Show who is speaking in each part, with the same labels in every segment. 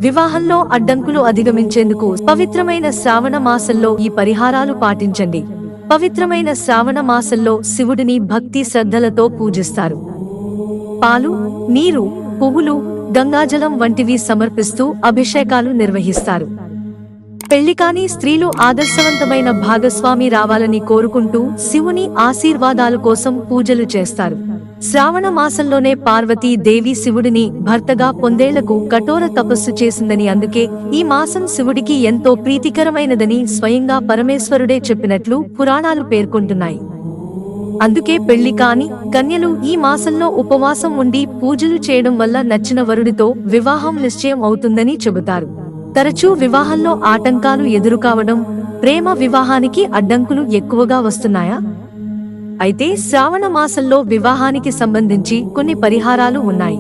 Speaker 1: వివాహంలో అడ్డంకులు అధిగమించేందుకు పవిత్రమైన శ్రావణ మాసంలో ఈ పరిహారాలు పాటించండి. పవిత్రమైన శ్రావణ మాసంలో శివుడిని భక్తి శ్రద్ధలతో పూజిస్తారు. పాలు, నీరు, పువ్వులు, గంగాజలం వంటివి సమర్పిస్తూ అభిషేకాలు నిర్వహిస్తారు. పెళ్లికాని స్త్రీలు ఆదర్శవంతమైన భాగస్వామి రావాలని కోరుకుంటూ శివుని ఆశీర్వాదాల కోసం పూజలు చేస్తారు. శ్రావణ మాసంలోనే పార్వతీ దేవి శివుడిని భర్తగా పొందేళ్లకు కఠోర తపస్సు చేసిందని, అందుకే ఈ మాసం శివుడికి ఎంతో ప్రీతికరమైనదని స్వయంగా పరమేశ్వరుడే చెప్పినట్లు పురాణాలు పేర్కొంటున్నాయి. అందుకే పెళ్లి కాని కన్యలు ఈ మాసంలో ఉపవాసం ఉండి పూజలు చేయడం వల్ల నచ్చిన వరుడితో వివాహం నిశ్చయం అవుతుందని చెబుతారు. తరచూ వివాహంలో ఆటంకాలు ఎదురుకావడం, ప్రేమ వివాహానికి అడ్డంకులు ఎక్కువగా వస్తున్నాయా? అయితే శ్రావణ మాసంలో వివాహానికి సంబంధించి కొన్ని పరిహారాలు ఉన్నాయి.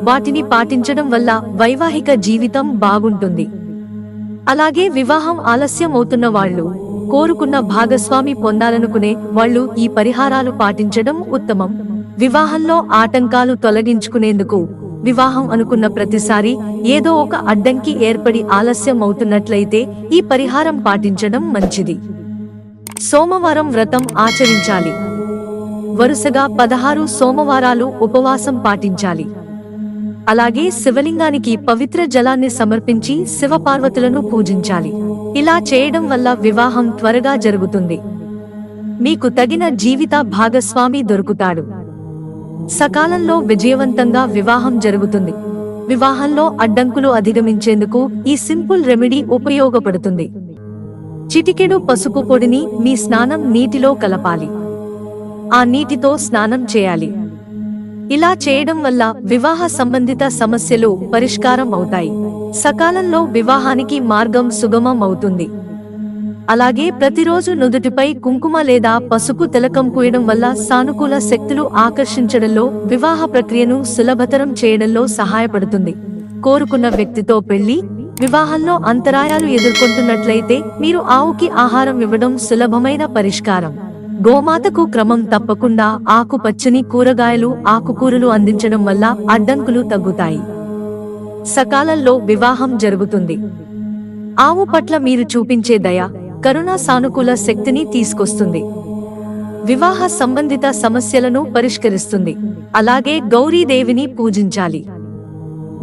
Speaker 1: వాటిని పాటించడం వల్ల వైవాహిక జీవితం బాగుంటుంది. అలాగే వివాహం ఆలస్యం అవుతున్న వాళ్ళు, కోరుకున్న భాగస్వామి పొందాలనుకునే వాళ్ళు ఈ పరిహారాలు పాటించడం ఉత్తమం. వివాహంలో ఆటంకాలు తొలగించుకునేందుకు వివాహం అనుకున్న ప్రతిసారి ఏదో ఒక అడ్డంకి ఏర్పడి ఆలస్యం అవుతున్నట్లయితే ఈ పరిహారం పాటించడం మంచిది. సోమవారం వ్రతం ఆచరించాలి. వరుసగా 16 సోమవారాలు ఉపవాసం పాటించాలి. అలాగే శివలింగానికి పవిత్ర జలాన్ని సమర్పించి శివపార్వతులను పూజించాలి. ఇలా చేయడం వల్ల వివాహం త్వరగా జరుగుతుంది. మీకు తగిన జీవిత భాగస్వామి దొరుకుతాడు. సకాలంలో విజయవంతంగా వివాహం జరుగుతుంది. వివాహంలో అడ్డంకులు అధిగమించేందుకు ఈ సింపుల్ రెమెడీ ఉపయోగపడుతుంది. చిటికెడు పసుపు పొడిని మీ స్నానం నీటిలో కలపాలి. ఆ నీటితో స్నానం చేయాలి. ఇలా చేయడం వల్ల వివాహ సంబంధిత సమస్యలు పరిష్కారం అవుతాయి. సకాలంలో వివాహానికి మార్గం సుగమం అవుతుంది. అలాగే ప్రతిరోజు నుదుటిపై కుంకుమ లేదా పసుపు తిలకం పూయడం వల్ల సానుకూల శక్తులు ఆకర్షించడంలో, వివాహ ప్రక్రియను సులభతరం చేయడంలో సహాయపడుతుంది. కోరుకున్న వ్యక్తితో పెళ్లి, వివాహంలో అంతరాయాలు ఎదుర్కొంటున్నట్లయితే మీరు ఆవుకి ఆహారం ఇవ్వడం సులభమైన పరిష్కారం. గోమాతకు క్రమం తప్పకుండా ఆకుపచ్చని కూరగాయలు, ఆకుకూరలు అందించడం వల్ల అడ్డంకులు తగ్గుతాయి. సకాలంలో వివాహం జరుగుతుంది. ఆవు పట్ల మీరు చూపించే దయ, కరుణ సానుకూల శక్తిని తీసుకొస్తుంది. వివాహ సంబంధిత సమస్యలను పరిష్కరిస్తుంది. అలాగే గౌరీదేవిని పూజించాలి.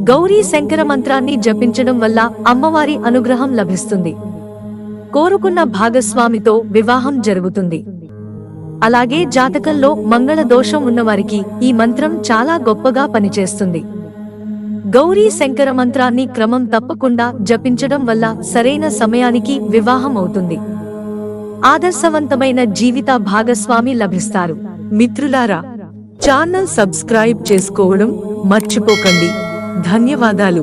Speaker 1: గౌరీ శంకర మంత్రాన్ని జపించడం వల్ల అమ్మవారి అనుగ్రహం లభిస్తుంది. కోరుకున్న భాగస్వామితో వివాహం జరుగుతుంది. అలాగే జాతకంలో మంగళ దోషం ఉన్నవారికి ఈ మంత్రం చాలా గొప్పగా పనిచేస్తుంది. గౌరీ శంకర మంత్రాన్ని క్రమం తప్పకుండా జపించడం వల్ల సరైన సమయానికి వివాహం అవుతుంది. ఆదర్శవంతమైన జీవిత భాగస్వామి లభిస్తారు. మిత్రులారా, ఛానల్ సబ్స్క్రైబ్ చేసుకోవడం మర్చిపోకండి. ధన్యవాదాలు.